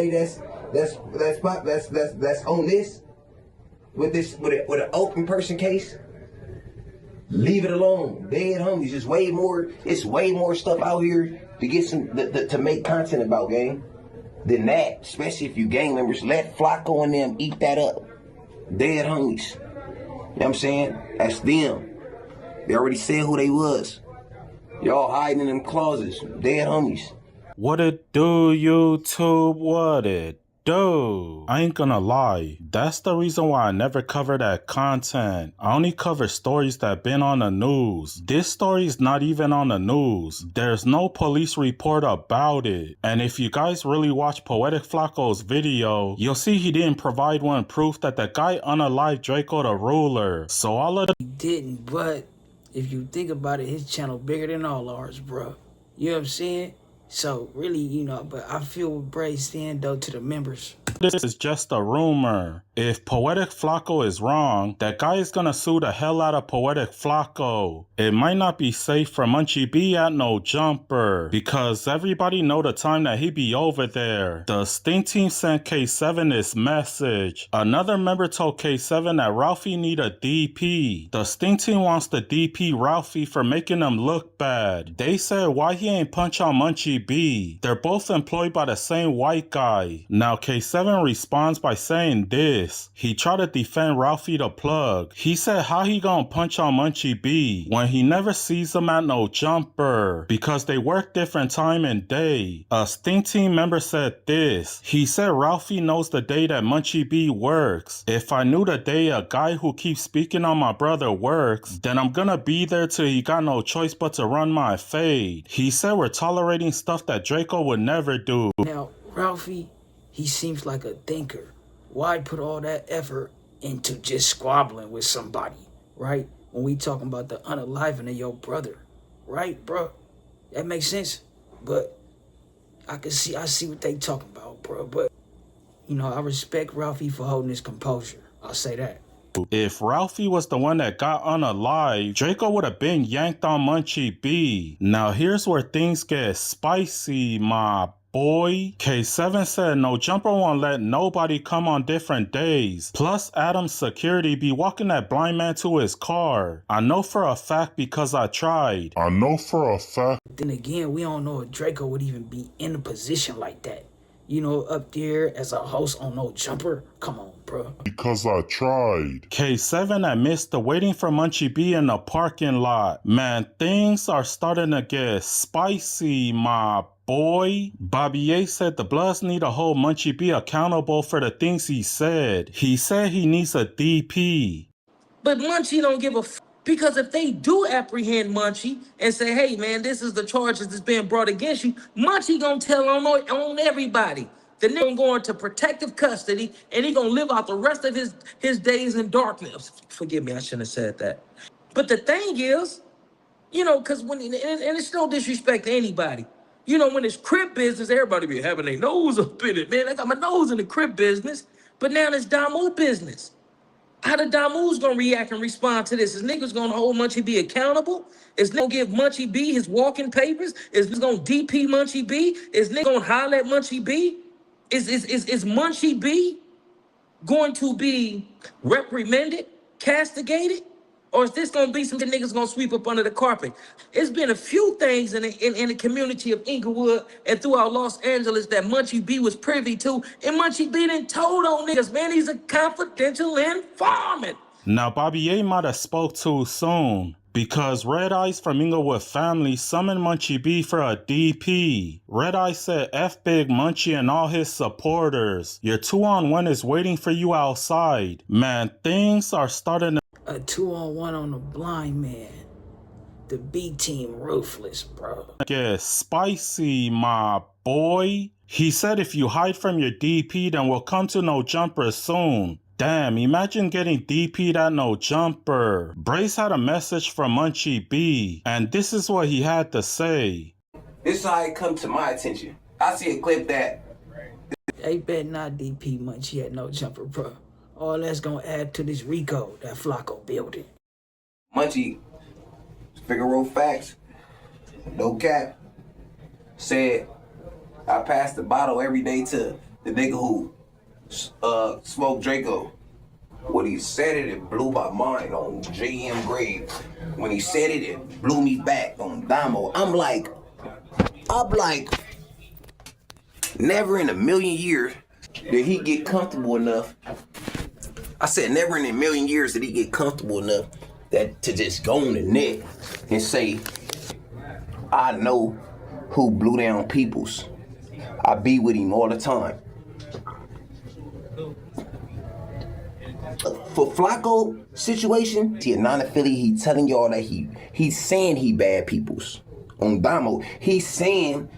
everybody that's on this with an open person case, leave it alone. Dead homies. Just way more. It's way more stuff out here to get to make content about, gang, than that. Especially if you gang members. Let Flacco and them eat that up. Dead homies. You know what I'm saying? That's them. They already said who they was. Y'all hiding in them closets. Dead homies. What it do, YouTube? What it do? I ain't gonna lie. That's the reason why I never cover that content. I only cover stories that been on the news. This story's not even on the news. There's no police report about it. And if you guys really watch Poetic Flacco's video, you'll see he didn't provide one proof that the guy unalived Draco the Ruler. So all of the— He didn't, but if you think about it, his channel bigger than all ours, bro. You know what I'm saying? So really, you know, but I feel what Bray's saying though to the members. This is just a rumor. If Poetic Flacco is wrong, that guy is gonna sue the hell out of Poetic Flacco. It might not be safe for Munchie B at no jumper, because everybody know the time that he be over there. The Stinc team sent K7 this message. Another member told K7 that Ralphie need a DP. The Stinc team wants to DP Ralphie for making them look bad. They said why he ain't punch on Munchie B. They're both employed by the same white guy. Now K7 responds by saying this. He tried to defend Ralphie the plug. He said how he gonna punch on Munchie B when he never sees him at no jumper, because they work different time and day. A Stinc team member said this. He said Ralphie knows the day that Munchie B works. If I knew the day a guy who keeps speaking on my brother works, then I'm gonna be there till he got no choice but to run my fade. He said we're tolerating stuff that Draco would never do. Now, Ralphie, he seems like a thinker. Why put all that effort into just squabbling with somebody, right? When we talking about the unaliving of your brother, right, bro? That makes sense. But I see what they talking about, bro. But, you know, I respect Ralphie for holding his composure. I'll say that. If Ralphie was the one that got unalived, Draco would have been yanked on Munchie B. Now here's where things get spicy, my boy. K7 said no jumper won't let nobody come on different days. Plus Adam's security be walking that blind man to his car. I know for a fact because I tried. Then again, we don't know if Draco would even be in a position like that. You know, up there as a host on no jumper. Come on, bro. Because I tried. K7 admits to waiting for Munchie B in the parking lot. Man, things are starting to get spicy, my boy. Bobby A said the Bloods need to hold Munchie B accountable for the things he said. He said he needs a DP. But Munchie don't give a f, because if they do apprehend Munchie and say, hey, man, this is the charges that's being brought against you, Munchie gonna tell on everybody. The nigga gonna go into protective custody and he gonna live out the rest of his days in darkness. Forgive me, I shouldn't have said that. But the thing is, you know, because and it's no disrespect to anybody. You know, when it's crib business, everybody be having their nose up in it. Man, I got my nose in the crib business. But now it's Damu business. How the Damu's gonna react and respond to this? Is niggas gonna hold Munchie B accountable? Is niggas gonna give Munchie B his walking papers? Is niggas gonna DP Munchie B? Is niggas gonna holler at Munchie B? Is Munchie B going to be reprimanded, castigated? Or is this gonna be some niggas gonna sweep up under the carpet? It's been a few things in the community of Inglewood and throughout Los Angeles that Munchie B was privy to, and Munchie B done told on niggas, man, he's a confidential informant. Now Bobby A might have spoke too soon, because Red Eyes from Inglewood family summoned Munchie B for a DP. Red Eye said F Big Munchie and all his supporters. Your 2-on-1 is waiting for you outside. Man, things are starting to— A 2-on-1 on the blind man. The B team ruthless, bro. get spicy, my boy. He said if you hide from your DP, then we'll come to no jumper soon. Damn, imagine getting DP'd at no jumper. Brace had a message from Munchie B, and this is what he had to say. This is how it come to my attention. I see a clip that They bet not DP Munchie at no jumper, bro. All that's gonna add to this Rico that Flacco building. Munchie, Figaro facts, no cap, said I pass the bottle every day to The nigga who smoked Draco. When he said it, it blew my mind on JM Grave. When he said it, it blew me back on Damo. I'm like, never in a million years did he get comfortable enough. I said, never in a million years did he get comfortable enough that to just go on the net and say, I know who blew down peoples. I be with him all the time. For Flacco situation, he a non-affiliate, he telling y'all that he's saying he bad peoples. On Damo, he's saying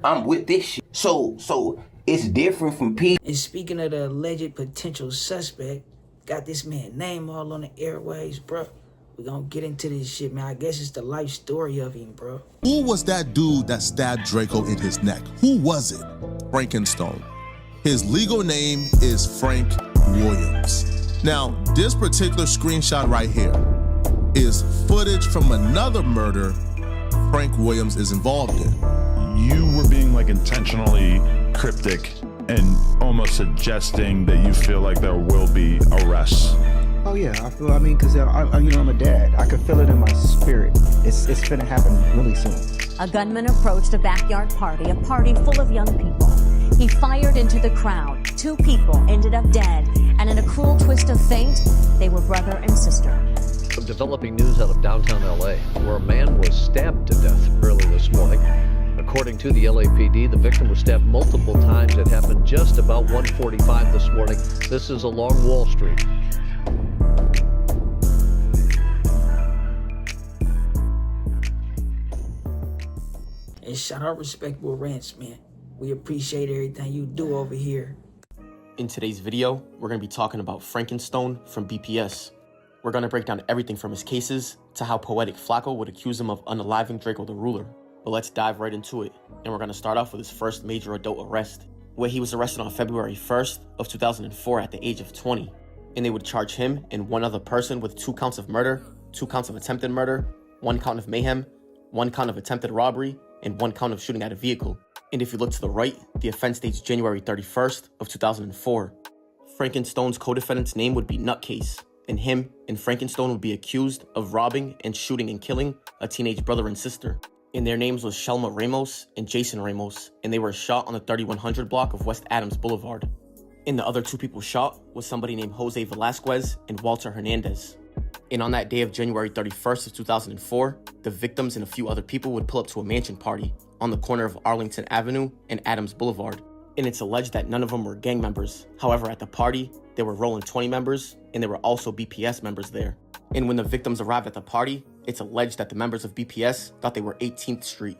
I'm with this shit. So it's different from people. And speaking of the alleged potential suspect, got this man name all on the airways, bro. We gonna get into this shit, man. I guess it's the life story of him, bro. Who was that dude that stabbed Draco in his neck? Who was it? Frankenstone. His legal name is Frank Williams. Now, this particular screenshot right here is footage from another murder Frank Williams is involved in. You were being like intentionally cryptic and almost suggesting that you feel like there will be arrests. Oh yeah, because I'm a dad. I could feel it in my spirit. It's gonna happen really soon. A gunman approached a backyard party, a party full of young people. He fired into the crowd. 2 people ended up dead, and in a cruel twist of fate, they were brother and sister. Developing news out of downtown LA, where a man was stabbed to death early this morning. According to the LAPD, the victim was stabbed multiple times. It happened just about 1:45 this morning. This is along Wall Street. And shout out Respectable Rants, man. We appreciate everything you do over here. In today's video, we're going to be talking about Frankenstone from BPS. We're going to break down everything from his cases to how Poetic Flacco would accuse him of unaliving Draco the Ruler. But let's dive right into it. And we're going to start off with his first major adult arrest, where he was arrested on February 1st of 2004 at the age of 20. And they would charge him and one other person with 2 counts of murder, 2 counts of attempted murder, 1 count of mayhem, 1 count of attempted robbery, and 1 count of shooting at a vehicle. And if you look to the right, the offense dates January 31st of 2004. Frankenstone's co-defendant's name would be Nutcase, and him and Frankenstone would be accused of robbing and shooting and killing a teenage brother and sister. And their names was Shelma Ramos and Jason Ramos, and they were shot on the 3100 block of West Adams Boulevard. And the other 2 people shot was somebody named Jose Velasquez and Walter Hernandez. And on that day of January 31st of 2004, the victims and a few other people would pull up to a mansion party on the corner of Arlington Avenue and Adams Boulevard. And it's alleged that none of them were gang members. However, at the party, there were Rolling 20 members, and there were also BPS members there. And when the victims arrived at the party, it's alleged that the members of BPS thought they were 18th Street.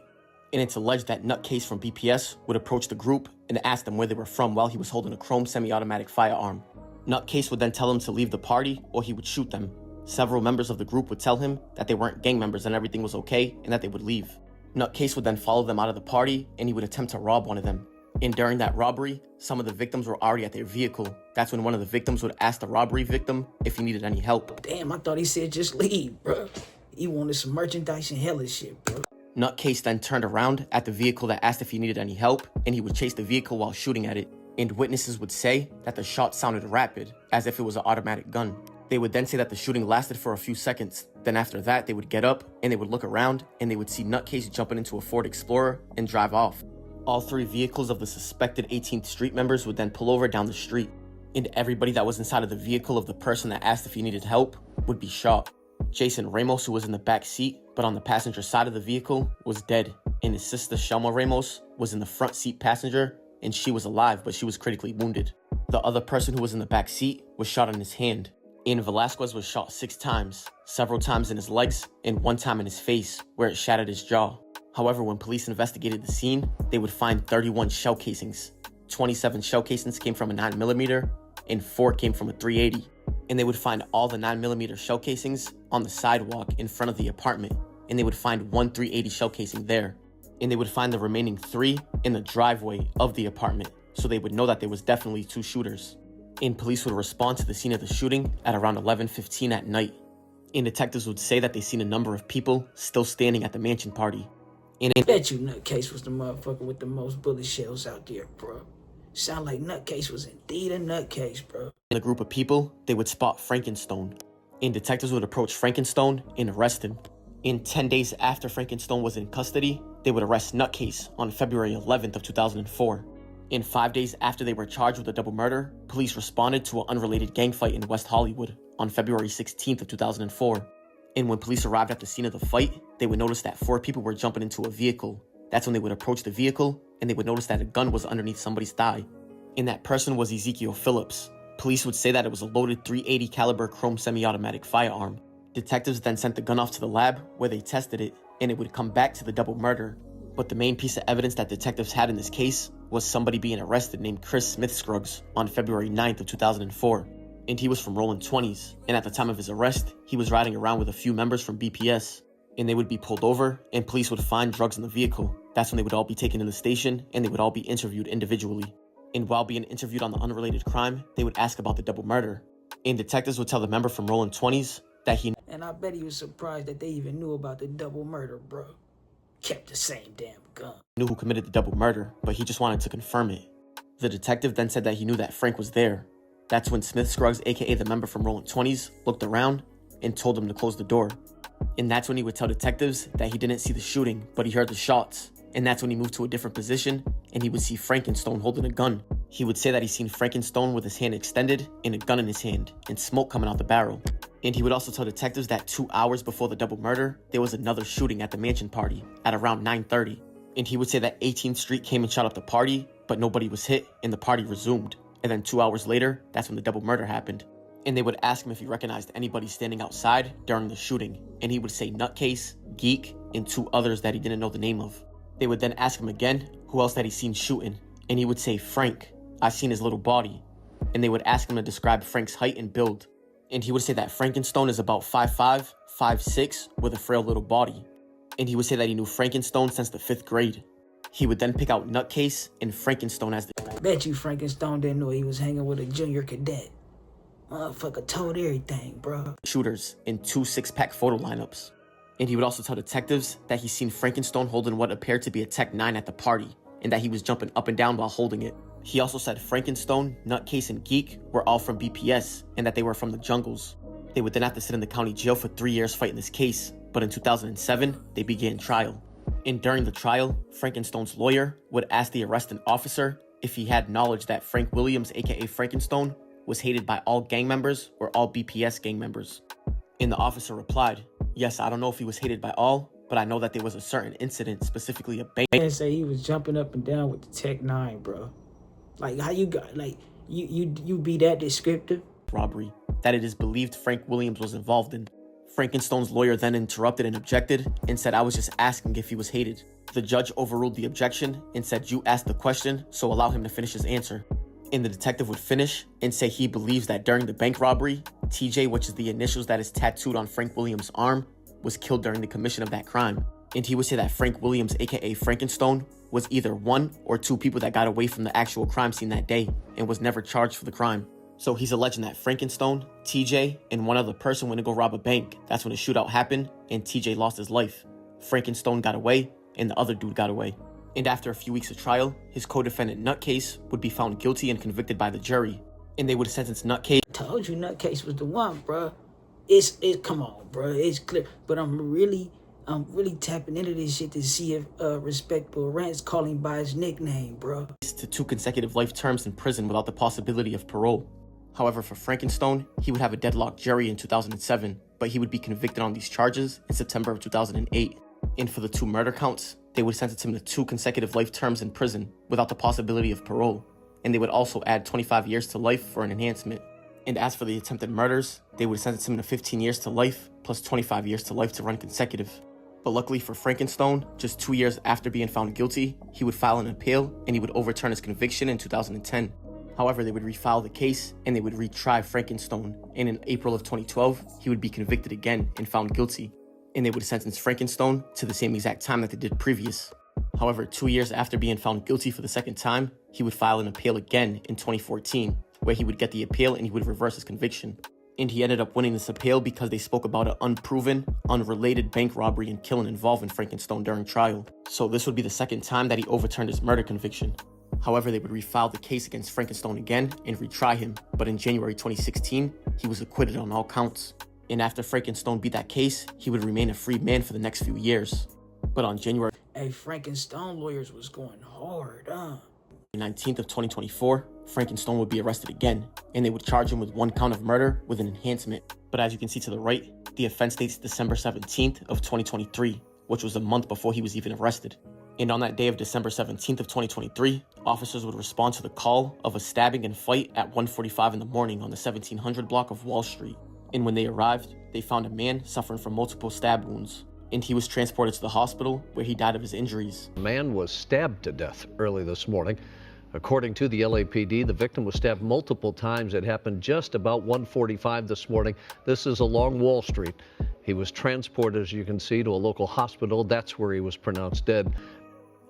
And it's alleged that Nutcase from BPS would approach the group and ask them where they were from while he was holding a chrome semi-automatic firearm. Nutcase would then tell them to leave the party or he would shoot them. Several members of the group would tell him that they weren't gang members and everything was okay and that they would leave. Nutcase would then follow them out of the party and he would attempt to rob one of them. And during that robbery, some of the victims were already at their vehicle. That's when one of the victims would ask the robbery victim if he needed any help. Damn, I thought he said just leave, bro. He wanted some merchandise and hella shit, bro. Nutcase then turned around at the vehicle that asked if he needed any help, and he would chase the vehicle while shooting at it. And witnesses would say that the shot sounded rapid, as if it was an automatic gun. They would then say that the shooting lasted for a few seconds. Then after that, they would get up, and they would look around, and they would see Nutcase jumping into a Ford Explorer and drive off. All 3 vehicles of the suspected 18th Street members would then pull over down the street, and everybody that was inside of the vehicle of the person that asked if he needed help would be shot. Jason Ramos, who was in the back seat but on the passenger side of the vehicle, was dead, and his sister Shelma Ramos was in the front seat passenger, and she was alive, but she was critically wounded. The other person who was in the back seat was shot in his hand, and Velasquez was shot 6 times, several times in his legs and 1 time in his face, where it shattered his jaw. However, when police investigated the scene, they would find 31 shell casings. 27 shell casings came from a 9mm, and 4 came from a .380. And they would find all the 9mm shell casings on the sidewalk in front of the apartment, and they would find 1 .380 shell casing there. And they would find the remaining 3 in the driveway of the apartment, so they would know that there was definitely 2 shooters. And police would respond to the scene of the shooting at around 11:15 at night. And detectives would say that they seen a number of people still standing at the mansion party. I bet you Nutcase was the motherfucker with the most bullet shells out there, bro. Sound like Nutcase was indeed a nutcase, bro. In a group of people, they would spot Frankenstone, and detectives would approach Frankenstone and arrest him. In 10 days after Frankenstone was in custody, they would arrest Nutcase on February 11th of 2004. In 5 days after they were charged with a double murder, police responded to an unrelated gang fight in West Hollywood on February 16th of 2004. And when police arrived at the scene of the fight, they would notice that 4 people were jumping into a vehicle. That's when they would approach the vehicle, and they would notice that a gun was underneath somebody's thigh. And that person was Ezekiel Phillips. Police would say that it was a loaded .380 caliber chrome semi-automatic firearm. Detectives then sent the gun off to the lab, where they tested it, and it would come back to the double murder. But the main piece of evidence that detectives had in this case was somebody being arrested named Chris Smith-Scruggs on February 9th of 2004. And he was from Rolling 20s, and at the time of his arrest, he was riding around with a few members from BPS. And they would be pulled over, and police would find drugs in the vehicle. That's when they would all be taken to the station, and they would all be interviewed individually. And while being interviewed on the unrelated crime, they would ask about the double murder. And detectives would tell the member from Rolling 20s that he And I bet he was surprised that they even knew about the double murder, bro. Kept the same damn gun. knew who committed the double murder, but he just wanted to confirm it. The detective then said that he knew that Frank was there. That's when Smith-Scruggs, aka the member from Rolling 20s, looked around and told him to close the door. And that's when he would tell detectives that he didn't see the shooting, but he heard the shots. And that's when he moved to a different position, and he would see Frankenstone holding a gun. He would say that he seen Frankenstone with his hand extended and a gun in his hand, and smoke coming out the barrel. And he would also tell detectives that 2 hours before the double murder, there was another shooting at the mansion party at around 9:30. And he would say that 18th Street came and shot up the party, but nobody was hit, and the party resumed. And then 2 hours later, that's when the double murder happened. And they would ask him if he recognized anybody standing outside during the shooting, and he would say Nutcase, Geek, and 2 others that he didn't know the name of. They would then ask him again who else that he seen shooting, and he would say Frank, I seen his little body. And they would ask him to describe Frank's height and build, and he would say that Frankenstone is about 5'5", 5'6", with a frail little body. And he would say that he knew Frankenstone since the 5th grade. He would then pick out Nutcase and Frankenstone as the I bet you Frankenstone didn't know he was hanging with a junior cadet. Motherfucker told everything, bro. shooters in 2 6-pack photo lineups. And he would also tell detectives that he seen Frankenstone holding what appeared to be a Tech 9 at the party, and that he was jumping up and down while holding it. He also said Frankenstone, Nutcase, and Geek were all from BPS, and that they were from the jungles. They would then have to sit in the county jail for 3 years fighting this case, but in 2007, they began trial. And during the trial, Frankenstone's lawyer would ask the arresting officer if he had knowledge that Frank Williams, aka Frankenstone, was hated by all gang members or all BPS gang members. And the officer replied, yes, I don't know if he was hated by all, but I know that there was a certain incident, specifically a bank. And say he was jumping up and down with the Tech 9, bro. Like, how you got, like, you be that descriptive? Robbery that it is believed Frank Williams was involved in. Frankenstone's lawyer then interrupted and objected and said I was just asking if he was hated. The judge overruled the objection and said you asked the question, so allow him to finish his answer. And the detective would finish and say he believes that during the bank robbery, TJ, which is the initials that is tattooed on Frank Williams' arm, was killed during the commission of that crime. And he would say that Frank Williams, aka Frankenstone, was either 1 or 2 people that got away from the actual crime scene that day and was never charged for the crime. So he's alleging that Frankenstone, TJ, and one other person went to go rob a bank. That's when the shootout happened and TJ lost his life. Frankenstone got away and the other dude got away. And after a few weeks of trial, his co-defendant Nutcase would be found guilty and convicted by the jury. And they would sentence Nutcase. Told you Nutcase was the one, bro. Come on, bro. It's clear. But I'm really tapping into this shit to see if Respectable Rant's calling by his nickname, bro. To 2 consecutive life terms in prison without the possibility of parole. However, for Frankenstone, he would have a deadlocked jury in 2007, but he would be convicted on these charges in September of 2008. And for the 2 murder counts, they would sentence him to 2 consecutive life terms in prison without the possibility of parole. And they would also add 25 years to life for an enhancement. And as for the attempted murders, they would sentence him to 15 years to life plus 25 years to life to run consecutive. But luckily for Frankenstone, just 2 years after being found guilty, he would file an appeal and he would overturn his conviction in 2010. However, they would refile the case and they would retry Frankenstone, and in April of 2012, he would be convicted again and found guilty, and they would sentence Frankenstone to the same exact time that they did previous. However, 2 years after being found guilty for the second time, he would file an appeal again in 2014, where he would get the appeal and he would reverse his conviction. And he ended up winning this appeal because they spoke about an unproven, unrelated bank robbery and killing involving Frankenstone during trial. So this would be the second time that he overturned his murder conviction. However, they would refile the case against Frankenstone again and retry him, but in January 2016, he was acquitted on all counts. And after Frankenstone beat that case, he would remain a free man for the next few years. But on January Frankenstone lawyers was going hard, 19th of 2024, Frankenstone would be arrested again, and they would charge him with 1 count of murder with an enhancement. But as you can see to the right, the offense dates December 17th of 2023, which was a month before he was even arrested. And on that day of December 17th of 2023, officers would respond to the call of a stabbing and fight at 1:45 in the morning on the 1700 block of Wall Street. And when they arrived, they found a man suffering from multiple stab wounds, and he was transported to the hospital where he died of his injuries. A man was stabbed to death early this morning. According to the LAPD, the victim was stabbed multiple times. It happened just about 1:45 this morning. This is along Wall Street. He was transported, as you can see, to a local hospital. That's where he was pronounced dead.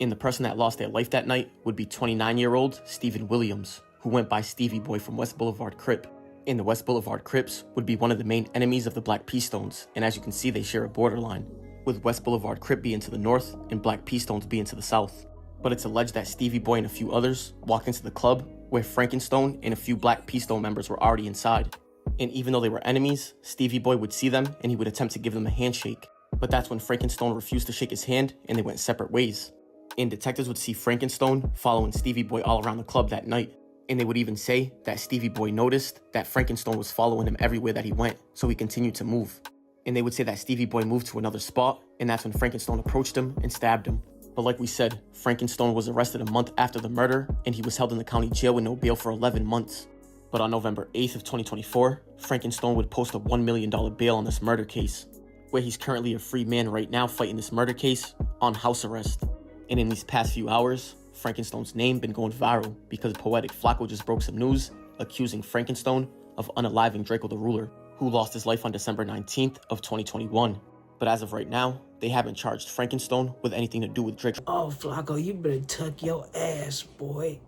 And the person that lost their life that night would be 29-year-old Stephen Williams, who went by Stevie Boy from West Boulevard Crip. And the West Boulevard Crips would be one of the main enemies of the Black P Stones, and as you can see, they share a borderline, with West Boulevard Crip being to the north and Black P Stones being to the south. But it's alleged that Stevie Boy and a few others walked into the club where Frankenstone and a few Black P Stone members were already inside. And even though they were enemies, Stevie Boy would see them and he would attempt to give them a handshake. But that's when Frankenstone refused to shake his hand and they went separate ways. And detectives would see Frankenstone following Stevie Boy all around the club that night. And they would even say that Stevie Boy noticed that Frankenstone was following him everywhere that he went, so he continued to move. And they would say that Stevie Boy moved to another spot, and that's when Frankenstone approached him and stabbed him. But like we said, Frankenstone was arrested a month after the murder, and he was held in the county jail with no bail for 11 months. But on November 8th of 2024, Frankenstone would post a $1 million bail on this murder case, where he's currently a free man right now fighting this murder case on house arrest. And in these past few hours, Frankenstone's name been going viral because Poetic Flacco just broke some news accusing Frankenstone of unaliving Draco the Ruler, who lost his life on December 19th of 2021. But as of right now, they haven't charged Frankenstone with anything to do with Draco. Oh, Flacco, you better tuck your ass, boy.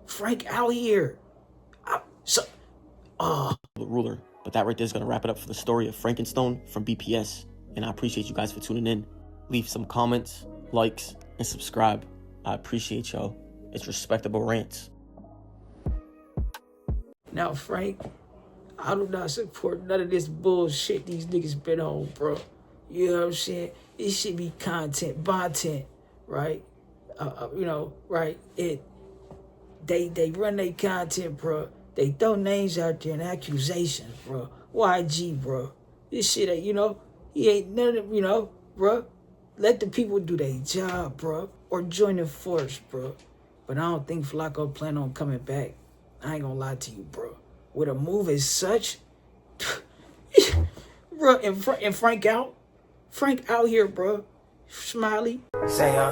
Frank out here. The Ruler. But that right there is going to wrap it up for the story of Frankenstone from BPS. And I appreciate you guys for tuning in. Leave some comments, likes, and subscribe. I appreciate y'all. It's Respectable Rants. Now, Frank, I do not support none of this bullshit these niggas been on, bro. You know what I'm saying? It should be content, right? Right? They run their content, bro. They throw names out there and accusations, bro. W.I.G, bro. This shit, he ain't none of, bro. Let the people do their job, bro. Or join the force, bro. But I don't think Flacco plan on coming back. I ain't gonna lie to you, bro. With a move as such, bro, and Frank out. Frank out here, bro. Smiley. Say ho,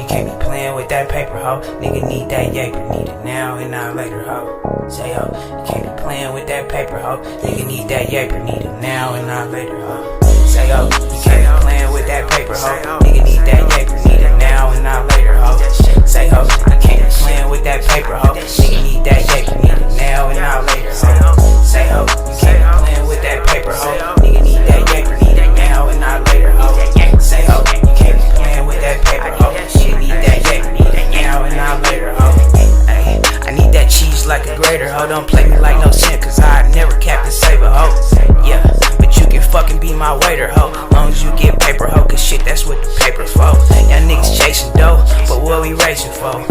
you can't be playing with that paper, ho. Nigga need that yaper, need it now and not later, ho. Say ho, you can't be playing with that paper, ho. Nigga need that yaper, need it now and not later, ho. Say ho, you can't be playing with that paper, ho. Nigga need that yaper, need it now and not later, ho. Say ho, you can't be playing with that paper, ho. Nigga need that yaper, need it now and not later, ho. Say ho, you can't be playing with that paper, ho. Nigga need that yaper, need it now and not later, ho. Say ho, you can't be playing with that paper, ho. Nigga need that yaper, need it now and not later, ho. Ay, I need that cheese like a grater, ho. Don't play me like no simp, cause I never Captain Saber, ho. Yeah, but you can fucking be my waiter, ho. Long as you get paper, ho, cause shit, that's what the paper's for. Y'all niggas chasing dough, but what we racing for?